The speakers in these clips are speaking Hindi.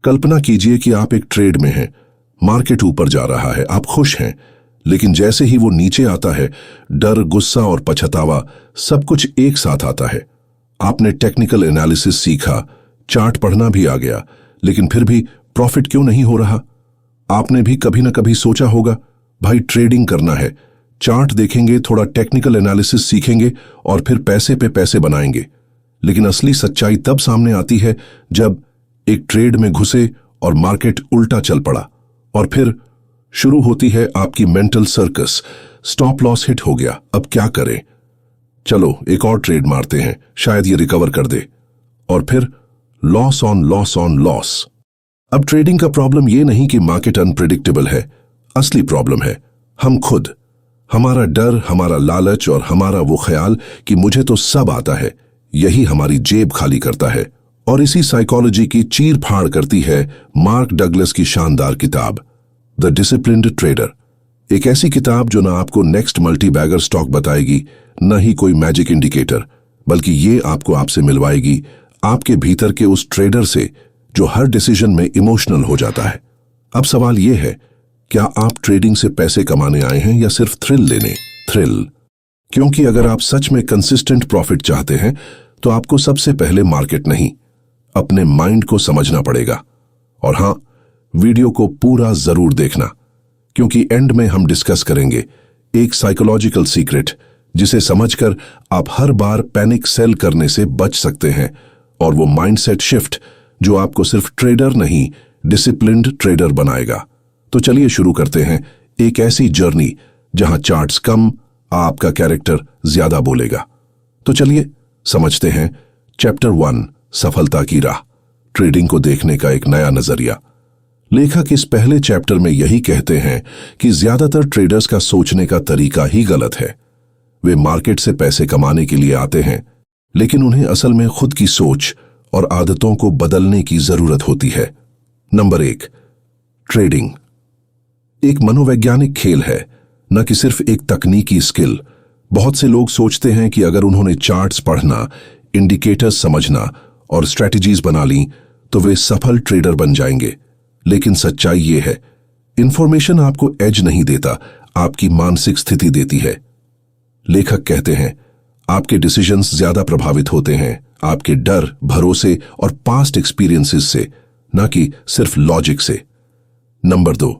कल्पना कीजिए कि आप एक ट्रेड में हैं, मार्केट ऊपर जा रहा है, आप खुश हैं, लेकिन जैसे ही वो नीचे आता है, डर, गुस्सा और पछतावा सब कुछ एक साथ आता है। आपने टेक्निकल एनालिसिस सीखा, चार्ट पढ़ना भी आ गया, लेकिन फिर भी प्रॉफिट क्यों नहीं हो रहा? आपने भी कभी ना कभी सोचा होगा, भाई ट्रेडिंग करना है, चार्ट देखेंगे, थोड़ा टेक्निकल एनालिसिस सीखेंगे और फिर पैसे पे पैसे बनाएंगे। लेकिन असली सच्चाई तब सामने आती है जब एक ट्रेड में घुसे और मार्केट उल्टा चल पड़ा, और फिर शुरू होती है आपकी mental circus. Stop loss hit हो गया, अब क्या करें? चलो एक और ट्रेड मारते हैं, शायद ये रिकवर कर दे। और फिर loss on loss on loss. अब ट्रेडिंग का प्रॉब्लम ये नहीं कि मार्केट अनप्रेडिक्टेबल है, असली प्रॉब्लम है हम खुद। हमारा डर, हमारा लालच और हमारा वो ख्याल कि मुझे तो सब आता है, यही हमारी जेब खाली करता है। और इसी साइकोलॉजी की चीर फाड़ करती है मार्क डगलस की शानदार किताब द डिसिप्लिन्ड ट्रेडर। एक ऐसी किताब जो ना आपको नेक्स्ट मल्टी बैगर स्टॉक बताएगी, न ही कोई मैजिक इंडिकेटर, बल्कि ये आपको आपसे मिलवाएगी आपके भीतर के उस ट्रेडर से जो हर डिसीजन में इमोशनल हो जाता है। अब सवाल यह है, क्या आप ट्रेडिंग से पैसे कमाने आए हैं या सिर्फ थ्रिल लेने? थ्रिल। क्योंकि अगर आप सच में कंसिस्टेंट प्रॉफिट चाहते हैं तो आपको सबसे पहले मार्केट नहीं, अपने माइंड को समझना पड़ेगा। और हां, वीडियो को पूरा जरूर देखना, क्योंकि एंड में हम डिस्कस करेंगे एक साइकोलॉजिकल सीक्रेट जिसे समझकर आप हर बार पैनिक सेल करने से बच सकते हैं, और वो माइंडसेट शिफ्ट जो आपको सिर्फ ट्रेडर नहीं, डिसिप्लिन्ड ट्रेडर बनाएगा। तो चलिए शुरू करते हैं एक ऐसी जर्नी जहां चार्ट्स कम, आपका कैरेक्टर ज्यादा बोलेगा। तो चलिए समझते हैं चैप्टर 1, सफलता की राह, ट्रेडिंग को देखने का एक नया नजरिया। लेखक इस पहले चैप्टर में यही कहते हैं कि ज्यादातर ट्रेडर्स का सोचने का तरीका ही गलत है। वे मार्केट से पैसे कमाने के लिए आते हैं, लेकिन उन्हें असल में खुद की सोच और आदतों को बदलने की जरूरत होती है। नंबर 1, ट्रेडिंग एक मनोवैज्ञानिक खेल है, न कि सिर्फ एक तकनीकी स्किल। बहुत से लोग सोचते हैं कि अगर उन्होंने चार्ट्स पढ़ना, इंडिकेटर्स समझना और स्ट्रेटजीज बना ली तो वे सफल ट्रेडर बन जाएंगे। लेकिन सच्चाई ये है, इंफॉर्मेशन आपको एज नहीं देता, आपकी मानसिक स्थिति देती है। लेखक कहते हैं आपके डिसीजंस ज्यादा प्रभावित होते हैं आपके डर, भरोसे और पास्ट एक्सपीरियंसेस से, न कि सिर्फ लॉजिक से। नंबर 2,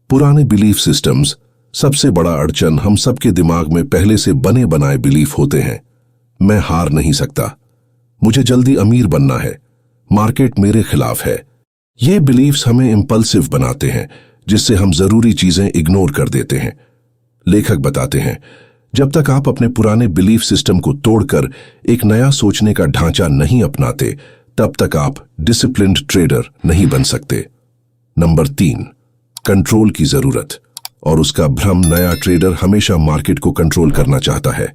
पुराने बिलीफ सिस्टम्स। सबसे बड़ा अड़चन हम सबके दिमाग में पहले से बने बनाए बिलीफ होते हैं। मैं हार नहीं सकता, मुझे जल्दी अमीर बनना है, मार्केट मेरे खिलाफ है। ये बिलीफ्स हमें इंपल्सिव बनाते हैं, जिससे हम जरूरी चीजें इग्नोर कर देते हैं। लेखक बताते हैं जब तक आप अपने पुराने बिलीफ सिस्टम को तोड़कर एक नया सोचने का ढांचा नहीं अपनाते, तब तक आप डिसिप्लिन्ड ट्रेडर नहीं बन सकते। नंबर 3, कंट्रोल की जरूरत और उसका भ्रम। नया ट्रेडर हमेशा मार्केट को कंट्रोल करना चाहता है।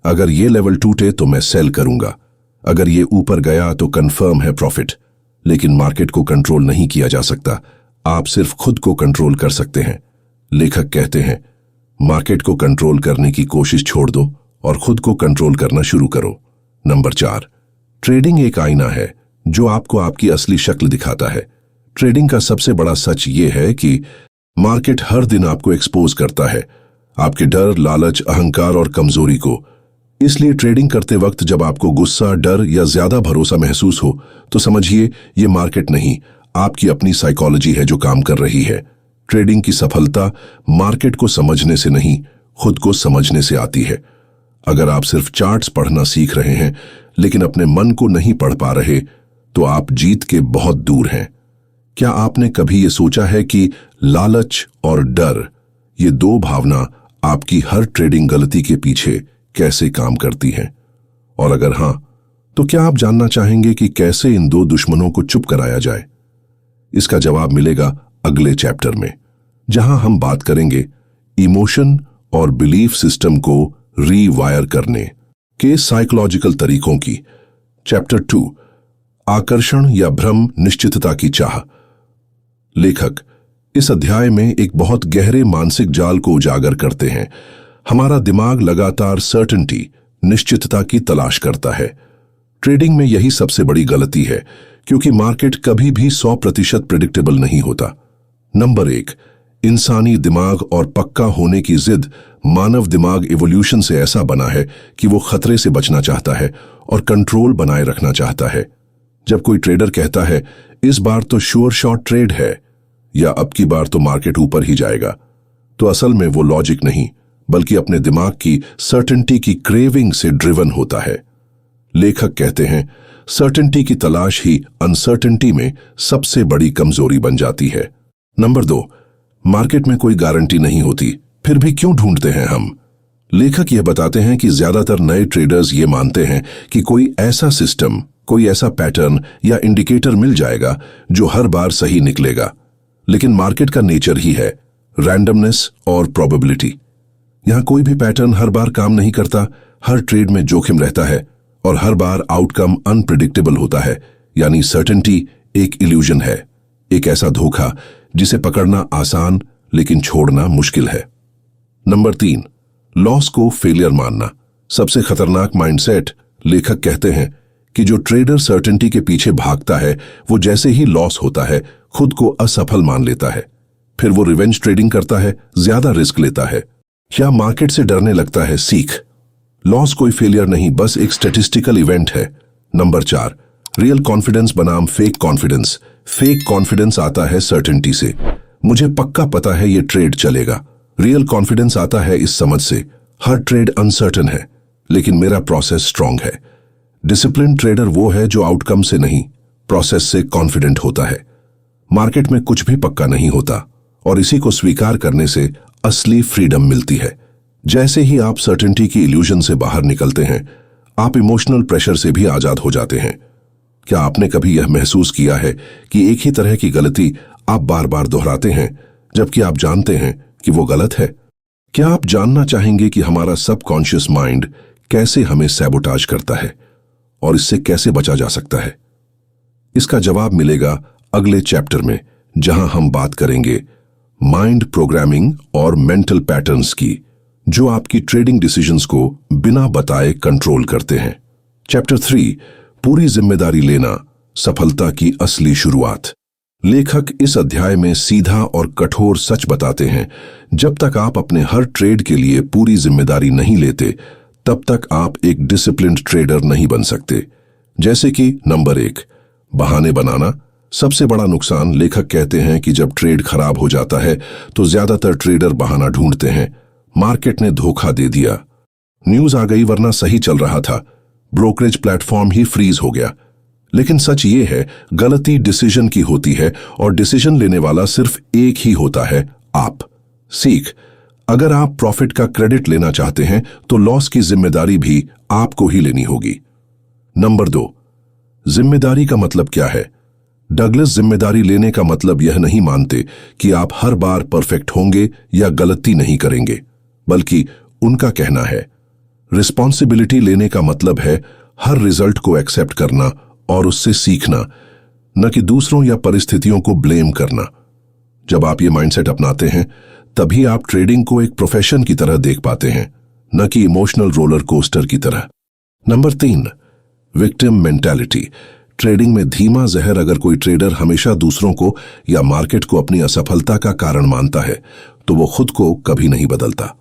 अगर ये लेवल टूटे तो मैं सेल करूंगा, अगर ये ऊपर गया तो कंफर्म है प्रॉफिट। लेकिन मार्केट को कंट्रोल नहीं किया जा सकता, आप सिर्फ खुद को कंट्रोल कर सकते हैं। लेखक कहते हैं मार्केट को कंट्रोल करने की कोशिश छोड़ दो और खुद को कंट्रोल करना शुरू करो। नंबर 4, ट्रेडिंग एक आईना है जो आपको आपकी असली शक्ल दिखाता है। ट्रेडिंग का सबसे बड़ा सच ये है कि मार्केट हर दिन आपको एक्सपोज करता है, आपके डर, लालच, अहंकार और कमजोरी को। इसलिए ट्रेडिंग करते वक्त जब आपको गुस्सा, डर या ज्यादा भरोसा महसूस हो तो समझिए ये मार्केट नहीं, आपकी अपनी साइकोलॉजी है जो काम कर रही है। ट्रेडिंग की सफलता मार्केट को समझने से नहीं, खुद को समझने से आती है। अगर आप सिर्फ चार्ट्स पढ़ना सीख रहे हैं लेकिन अपने मन को नहीं पढ़ पा रहे, तो आप जीत के बहुत दूर हैं। क्या आपने कभी ये सोचा है कि लालच और डर, ये दो भावना आपकी हर ट्रेडिंग गलती के पीछे कैसे काम करती हैं? और अगर हां, तो क्या आप जानना चाहेंगे कि कैसे इन दो दुश्मनों को चुप कराया जाए? इसका जवाब मिलेगा अगले चैप्टर में, जहां हम बात करेंगे इमोशन और बिलीफ सिस्टम को रीवायर करने के साइकोलॉजिकल तरीकों की। चैप्टर 2, आकर्षण या भ्रम, निश्चितता की चाह। लेखक इस अध्याय में एक बहुत गहरे मानसिक जाल को उजागर करते हैं। हमारा दिमाग लगातार सर्टेनिटी, निश्चितता की तलाश करता है। ट्रेडिंग में यही सबसे बड़ी गलती है, क्योंकि मार्केट कभी भी 100% प्रिडिक्टेबल नहीं होता। नंबर 1, इंसानी दिमाग और पक्का होने की जिद। मानव दिमाग इवोल्यूशन से ऐसा बना है कि वो खतरे से बचना चाहता है और कंट्रोल बनाए रखना चाहता है। जब कोई ट्रेडर कहता है इस बार तो श्योर शॉट ट्रेड है या अब की बार तो मार्केट ऊपर ही जाएगा, तो असल में वो लॉजिक नहीं बल्कि अपने दिमाग की सर्टेनिटी की क्रेविंग से ड्रिवन होता है। लेखक कहते हैं सर्टेनिटी की तलाश ही अनसर्टेनिटी में सबसे बड़ी कमजोरी बन जाती है। नंबर 2, मार्केट में कोई गारंटी नहीं होती, फिर भी क्यों ढूंढते हैं हम? लेखक यह बताते हैं कि ज्यादातर नए ट्रेडर्स ये मानते हैं कि कोई ऐसा सिस्टम, कोई ऐसा पैटर्न या इंडिकेटर मिल जाएगा जो हर बार सही निकलेगा। लेकिन मार्केट का नेचर ही है रैंडमनेस और प्रोबेबिलिटी। यहां कोई भी पैटर्न हर बार काम नहीं करता, हर ट्रेड में जोखिम रहता है और हर बार आउटकम अनप्रिडिक्टेबल होता है। यानी सर्टेनिटी एक इल्यूजन है, एक ऐसा धोखा जिसे पकड़ना आसान लेकिन छोड़ना मुश्किल है। नंबर 3, लॉस को फेलियर मानना। सबसे खतरनाक माइंडसेट। लेखक कहते हैं कि जो ट्रेडर सर्टेनिटी के पीछे भागता है वो जैसे ही लॉस होता है खुद को असफल मान लेता है। फिर वो रिवेंज ट्रेडिंग करता है, ज्यादा रिस्क लेता है या मार्केट से डरने लगता है। सीख, लॉस कोई फेलियर नहीं, बस एक स्टैटिस्टिकल इवेंट है। नंबर 4, रियल कॉन्फिडेंस बनाम फेक कॉन्फिडेंस। फेक कॉन्फिडेंस आता है सर्टेनिटी से, मुझे पक्का पता है ये ट्रेड चलेगा। रियल कॉन्फिडेंस आता है इस समझ से, हर ट्रेड अनसर्टन है लेकिन मेरा प्रोसेस स्ट्रांग है। डिसिप्लिन ट्रेडर वो है जो आउटकम से नहीं, प्रोसेस से कॉन्फिडेंट होता है। मार्केट में कुछ भी पक्का नहीं होता और इसी को स्वीकार करने से असली फ्रीडम मिलती है। जैसे ही आप सर्टेनिटी की इल्यूजन से बाहर निकलते हैं, आप इमोशनल प्रेशर से भी आजाद हो जाते हैं। क्या आपने कभी यह महसूस किया है कि एक ही तरह की गलती आप बार बार दोहराते हैं जबकि आप जानते हैं कि वो गलत है? क्या आप जानना चाहेंगे कि हमारा सबकॉन्शियस माइंड कैसे हमें सैबोटाज करता है और इससे कैसे बचा जा सकता है? इसका जवाब मिलेगा अगले चैप्टर में, जहां हम बात करेंगे माइंड प्रोग्रामिंग और मेंटल पैटर्न्स की, जो आपकी ट्रेडिंग डिसीजंस को बिना बताए कंट्रोल करते हैं। चैप्टर 3, पूरी जिम्मेदारी लेना, सफलता की असली शुरुआत। लेखक इस अध्याय में सीधा और कठोर सच बताते हैं, जब तक आप अपने हर ट्रेड के लिए पूरी जिम्मेदारी नहीं लेते तब तक आप एक डिसिप्लिन्ड ट्रेडर नहीं बन सकते। जैसे कि नंबर 1, बहाने बनाना। सबसे बड़ा नुकसान, लेखक कहते हैं कि जब ट्रेड खराब हो जाता है तो ज्यादातर ट्रेडर बहाना ढूंढते हैं। मार्केट ने धोखा दे दिया, न्यूज आ गई वरना सही चल रहा था, ब्रोकरेज प्लेटफॉर्म ही फ्रीज हो गया। लेकिन सच ये है, गलती डिसीजन की होती है और डिसीजन लेने वाला सिर्फ एक ही होता है, आप। सीख, अगर आप प्रॉफिट का क्रेडिट लेना चाहते हैं तो लॉस की जिम्मेदारी भी आपको ही लेनी होगी। नंबर 2, जिम्मेदारी का मतलब क्या है? डगलस जिम्मेदारी लेने का मतलब यह नहीं मानते कि आप हर बार परफेक्ट होंगे या गलती नहीं करेंगे, बल्कि उनका कहना है रिस्पॉन्सिबिलिटी लेने का मतलब है हर रिजल्ट को एक्सेप्ट करना और उससे सीखना, न कि दूसरों या परिस्थितियों को ब्लेम करना। जब आप ये माइंडसेट अपनाते हैं तभी आप ट्रेडिंग को एक प्रोफेशन की तरह देख पाते हैं, न कि इमोशनल रोलर कोस्टर की तरह। Number 3, victim mentality. ट्रेडिंग में धीमा जहर। अगर कोई ट्रेडर हमेशा दूसरों को या मार्केट को अपनी असफलता का कारण मानता है तो वो खुद को कभी नहीं बदलता।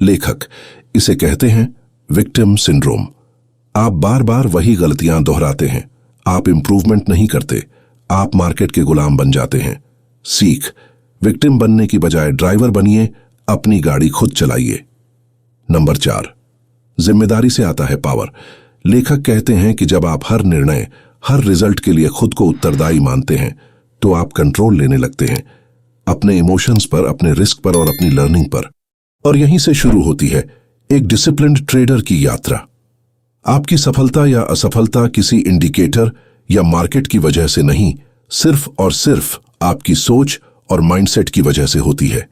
लेखक इसे कहते हैं विक्टिम सिंड्रोम। आप बार बार वही गलतियां दोहराते हैं, आप इंप्रूवमेंट नहीं करते, आप मार्केट के गुलाम बन जाते हैं। सीख, विक्टिम बनने की बजाय ड्राइवर बनिए, अपनी गाड़ी खुद चलाइए। नंबर 4, जिम्मेदारी से आता है पावर। लेखक कहते हैं कि जब आप हर निर्णय, हर रिजल्ट के लिए खुद को उत्तरदायी मानते हैं तो आप कंट्रोल लेने लगते हैं, अपने इमोशंस पर, अपने रिस्क पर और अपनी लर्निंग पर। और यहीं से शुरू होती है एक डिसिप्लिन्ड ट्रेडर की यात्रा। आपकी सफलता या असफलता किसी इंडिकेटर या मार्केट की वजह से नहीं, सिर्फ और सिर्फ आपकी सोच और माइंडसेट की वजह से होती है।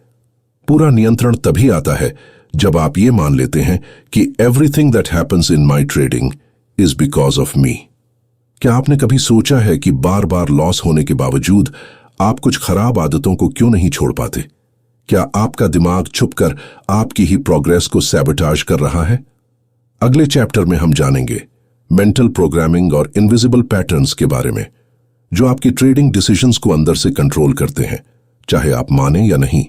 पूरा नियंत्रण तभी आता है जब आप ये मान लेते हैं कि everything that happens in my trading is because of me. क्या आपने कभी सोचा है कि बार बार लॉस होने के बावजूद आप कुछ खराब आदतों को क्यों नहीं छोड़ पाते? क्या आपका दिमाग छुपकर आपकी ही प्रोग्रेस को सैबोटाज कर रहा है? अगले चैप्टर में हम जानेंगे मेंटल प्रोग्रामिंग और इनविजिबल पैटर्न्स के बारे में। जो आपकी ट्रेडिंग डिसीजंस को अंदर से कंट्रोल करते हैं, चाहे आप माने या नहीं।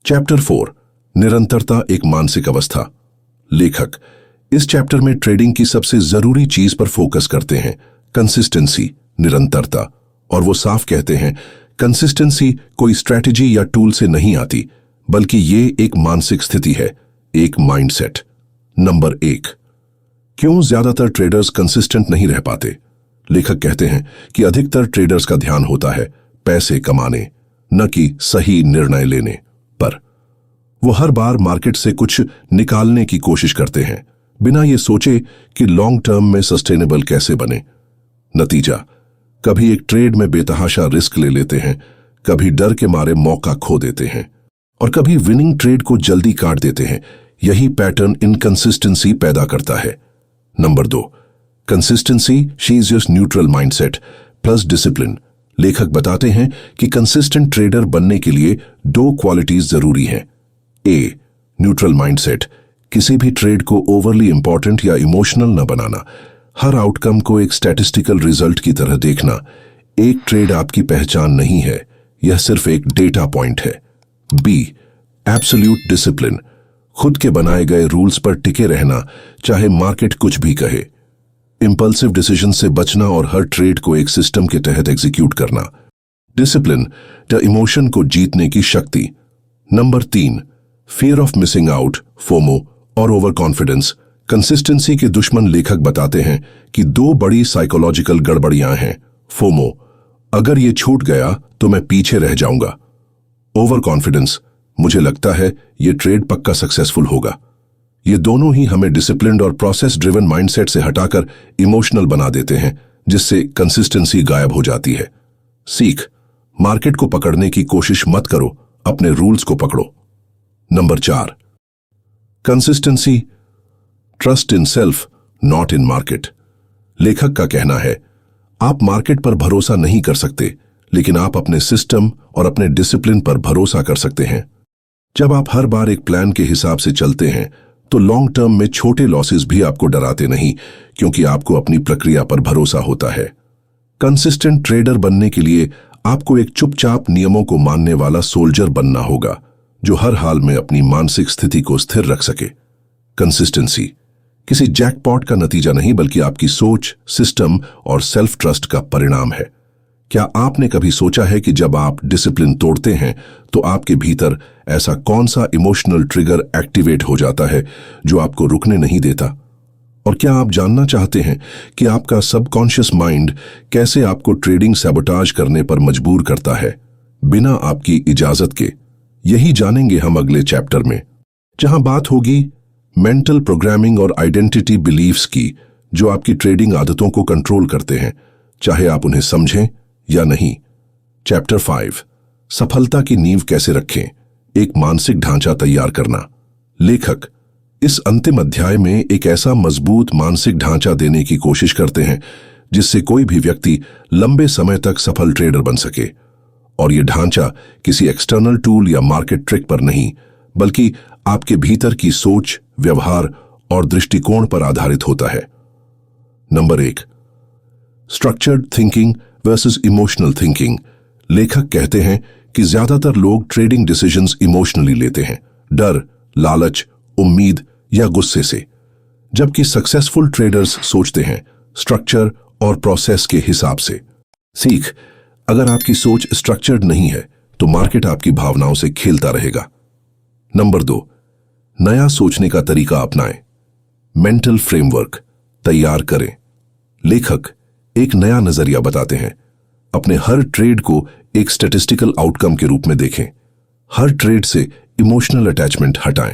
चैप्टर 4, निरंतरता एक मानसिक अवस्था। लेखक इस चैप्टर में ट्रेडिंग की सबसे जरूरी चीज पर फोकस करते हैं, कंसिस्टेंसी, निरंतरता। और वो साफ कहते हैं, कंसिस्टेंसी कोई स्ट्रैटेजी या टूल से नहीं आती, बल्कि ये एक मानसिक स्थिति है, एक माइंडसेट। नंबर 1, क्यों ज्यादातर ट्रेडर्स कंसिस्टेंट नहीं रह पाते? लेखक कहते हैं कि अधिकतर ट्रेडर्स का ध्यान होता है पैसे कमाने, न कि सही निर्णय लेने पर। वो हर बार मार्केट से कुछ निकालने की कोशिश करते हैं, बिना ये सोचे कि लॉन्ग टर्म में सस्टेनेबल कैसे बने। नतीजा, कभी एक ट्रेड में बेतहाशा रिस्क ले लेते हैं, कभी डर के मारे मौका खो देते हैं, और कभी विनिंग ट्रेड को जल्दी काट देते हैं। यही पैटर्न इनकंसिस्टेंसी पैदा करता है। Number 2, consistency she is just neutral mindset plus discipline. लेखक बताते हैं कि कंसिस्टेंट ट्रेडर बनने के लिए 2 क्वालिटीज जरूरी हैं। ए, न्यूट्रल माइंडसेट, किसी भी ट्रेड को ओवरली इंपॉर्टेंट या इमोशनल न बनाना, हर आउटकम को एक स्टैटिस्टिकल रिजल्ट की तरह देखना। एक ट्रेड आपकी पहचान नहीं है, यह सिर्फ एक डेटा पॉइंट है। बी, एब्सोल्यूट डिसिप्लिन, खुद के बनाए गए रूल्स पर टिके रहना, चाहे मार्केट कुछ भी कहे। इंपल्सिव डिसीजन से बचना और हर ट्रेड को एक सिस्टम के तहत एग्जीक्यूट करना। डिसिप्लिन या इमोशन को जीतने की शक्ति। Number 3, fear of missing out, FOMO और ओवर कॉन्फिडेंस। कंसिस्टेंसी के दुश्मन लेखक बताते हैं कि 2 बड़ी साइकोलॉजिकल गड़बड़ियां हैं। फोमो, अगर ये छूट गया तो मैं पीछे रह जाऊंगा। ओवर कॉन्फिडेंस, मुझे लगता है ये ट्रेड पक्का सक्सेसफुल होगा। ये दोनों ही हमें डिसिप्लिन्ड और प्रोसेस ड्रिवन माइंडसेट से हटाकर इमोशनल बना देते हैं, जिससे कंसिस्टेंसी गायब हो जाती है। सीख, मार्केट को पकड़ने की कोशिश मत करो, अपने रूल्स को पकड़ो। Number 4, consistency trust in self not in market. लेखक का कहना है, आप मार्केट पर भरोसा नहीं कर सकते, लेकिन आप अपने सिस्टम और अपने डिसिप्लिन पर भरोसा कर सकते हैं। जब आप हर बार एक प्लान के हिसाब से चलते हैं, तो लॉन्ग टर्म में छोटे लॉसेस भी आपको डराते नहीं, क्योंकि आपको अपनी प्रक्रिया पर भरोसा होता है। कंसिस्टेंट ट्रेडर बनने के लिए आपको एक चुपचाप नियमों को मानने वाला सोल्जर बनना होगा, जो हर हाल में अपनी मानसिक स्थिति को स्थिर रख सके। कंसिस्टेंसी किसी जैकपॉट का नतीजा नहीं, बल्कि आपकी सोच, सिस्टम और सेल्फ ट्रस्ट का परिणाम है। क्या आपने कभी सोचा है कि जब आप डिसिप्लिन तोड़ते हैं, तो आपके भीतर ऐसा कौन सा इमोशनल ट्रिगर एक्टिवेट हो जाता है जो आपको रुकने नहीं देता? और क्या आप जानना चाहते हैं कि आपका सबकॉन्शियस माइंड कैसे आपको ट्रेडिंग सैबोटाज करने पर मजबूर करता है, बिना आपकी इजाजत के? यही जानेंगे हम अगले चैप्टर में, जहां बात होगी मेंटल प्रोग्रामिंग और आइडेंटिटी बिलीफ्स की, जो आपकी ट्रेडिंग आदतों को कंट्रोल करते हैं, चाहे आप उन्हें समझें या नहीं। चैप्टर 5, सफलता की नींव कैसे रखें, एक मानसिक ढांचा तैयार करना। लेखक इस अंतिम अध्याय में एक ऐसा मजबूत मानसिक ढांचा देने की कोशिश करते हैं जिससे कोई भी व्यक्ति लंबे समय तक सफल ट्रेडर बन सके। और यह ढांचा किसी एक्सटर्नल टूल या मार्केट ट्रिक पर नहीं, बल्कि आपके भीतर की सोच, व्यवहार और दृष्टिकोण पर आधारित होता है। Number 1, structured thinking versus emotional thinking. लेखक कहते हैं कि ज्यादातर लोग ट्रेडिंग डिसीजंस इमोशनली लेते हैं, डर, लालच, उम्मीद या गुस्से से, जबकि सक्सेसफुल ट्रेडर्स सोचते हैं स्ट्रक्चर और प्रोसेस के हिसाब से। सीख, अगर आपकी सोच स्ट्रक्चर्ड नहीं है, तो मार्केट आपकी भावनाओं से खेलता रहेगा। नंबर 2, नया सोचने का तरीका अपनाएं, मेंटल फ्रेमवर्क तैयार करें। लेखक एक नया नजरिया बताते हैं, अपने हर ट्रेड को एक स्टैटिस्टिकल आउटकम के रूप में देखें। हर ट्रेड से इमोशनल अटैचमेंट हटाएं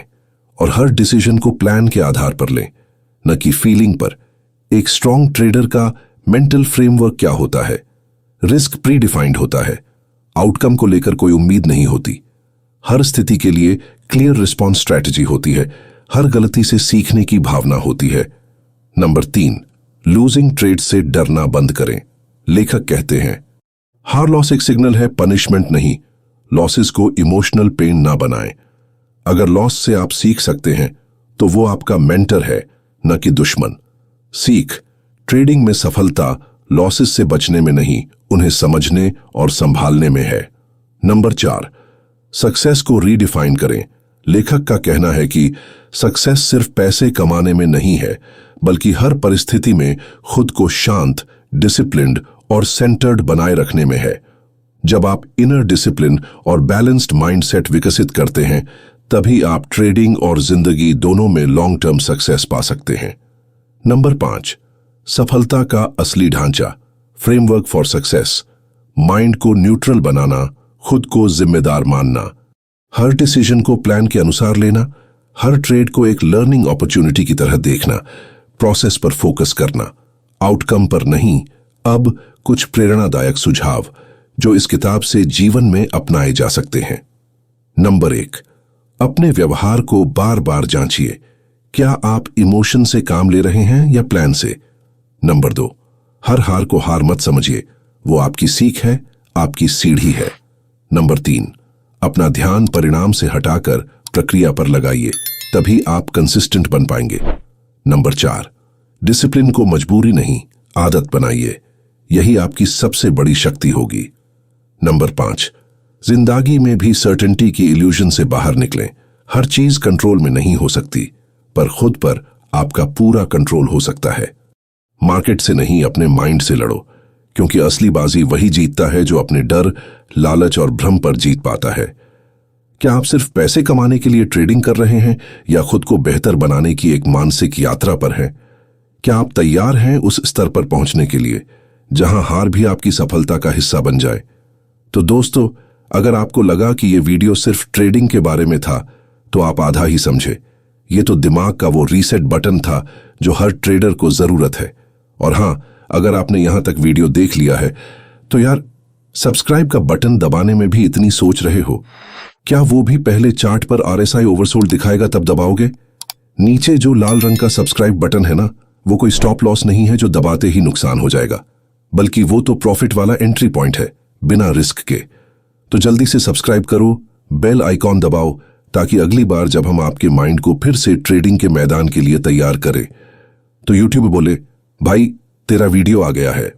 और हर डिसीजन को प्लान के आधार पर लें, न कि फीलिंग पर। एक स्ट्रांग ट्रेडर का मेंटल फ्रेमवर्क क्या होता है? रिस्क प्री डिफाइंड होता है, आउटकम को लेकर कोई उम्मीद नहीं होती, हर स्थिति के लिए क्लियर रिस्पॉन्स स्ट्रैटेजी होती है, हर गलती से सीखने की भावना होती है। नंबर 3, लूजिंग ट्रेड से डरना बंद करें। लेखक कहते हैं, हार लॉस एक सिग्नल है, पनिशमेंट नहीं। लॉसेस को इमोशनल पेन ना बनाएं। अगर लॉस से आप सीख सकते हैं, तो वो आपका मेंटर है, न कि दुश्मन। सीख, ट्रेडिंग में सफलता लॉसेस से बचने में नहीं, उन्हें समझने और संभालने में है। नंबर 4, सक्सेस को रीडिफाइन करें। लेखक का कहना है कि सक्सेस सिर्फ पैसे कमाने में नहीं है, बल्कि हर परिस्थिति में खुद को शांत, डिसिप्लिन्ड और सेंटर्ड बनाए रखने में है। जब आप इनर डिसिप्लिन और बैलेंस्ड माइंडसेट विकसित करते हैं, तभी आप ट्रेडिंग और जिंदगी दोनों में लॉन्ग टर्म सक्सेस पा सकते हैं। नंबर 5, सफलता का असली ढांचा, फ्रेमवर्क फॉर सक्सेस। माइंड को न्यूट्रल बनाना, खुद को जिम्मेदार मानना, हर डिसीजन को प्लान के अनुसार लेना, हर ट्रेड को एक लर्निंग अपॉर्चुनिटी की तरह देखना, प्रोसेस पर फोकस करना, आउटकम पर नहीं। अब कुछ प्रेरणादायक सुझाव जो इस किताब से जीवन में अपनाए जा सकते हैं। नंबर 1, अपने व्यवहार को बार बार जांचिए। क्या आप इमोशन से काम ले रहे हैं या प्लान से? नंबर 2, हर हार को हार मत समझिए, वो आपकी सीख है, आपकी सीढ़ी है। नंबर 3, अपना ध्यान परिणाम से हटाकर प्रक्रिया पर लगाइए, तभी आप कंसिस्टेंट बन पाएंगे। नंबर 4, डिसिप्लिन को मजबूरी नहीं, आदत बनाइए, यही आपकी सबसे बड़ी शक्ति होगी। नंबर 5, जिंदगी में भी सर्टेनिटी की इल्यूजन से बाहर निकलें। हर चीज कंट्रोल में नहीं हो सकती, पर खुद पर आपका पूरा कंट्रोल हो सकता है। मार्केट से नहीं, अपने माइंड से लड़ो, क्योंकि असली बाजी वही जीतता है जो अपने डर, लालच और भ्रम पर जीत पाता है। क्या आप सिर्फ पैसे कमाने के लिए ट्रेडिंग कर रहे हैं या खुद को बेहतर बनाने की एक मानसिक यात्रा पर हैं? क्या आप तैयार हैं उस स्तर पर पहुंचने के लिए जहां हार भी आपकी सफलता का हिस्सा बन जाए? तो दोस्तों, अगर आपको लगा कि यह वीडियो सिर्फ ट्रेडिंग के बारे में था, तो आप आधा ही समझे। ये तो दिमाग का वो रीसेट बटन था जो हर ट्रेडर को जरूरत है। और हां, अगर आपने यहां तक वीडियो देख लिया है तो यार, सब्सक्राइब का बटन दबाने में भी इतनी सोच रहे हो, क्या वो भी पहले चार्ट पर RSI ओवरसोल्ड दिखाएगा तब दबाओगे? नीचे जो लाल रंग का सब्सक्राइब बटन है ना, वो कोई स्टॉप लॉस नहीं है जो दबाते ही नुकसान हो जाएगा, बल्कि वो तो प्रॉफिट वाला एंट्री पॉइंट है, बिना रिस्क के। तो जल्दी से सब्सक्राइब करो, बेल आइकॉन दबाओ, ताकि अगली बार जब हम आपके माइंड को फिर से ट्रेडिंग के मैदान के लिए तैयार करें तो यूट्यूब बोले, भाई तेरा वीडियो आ गया है।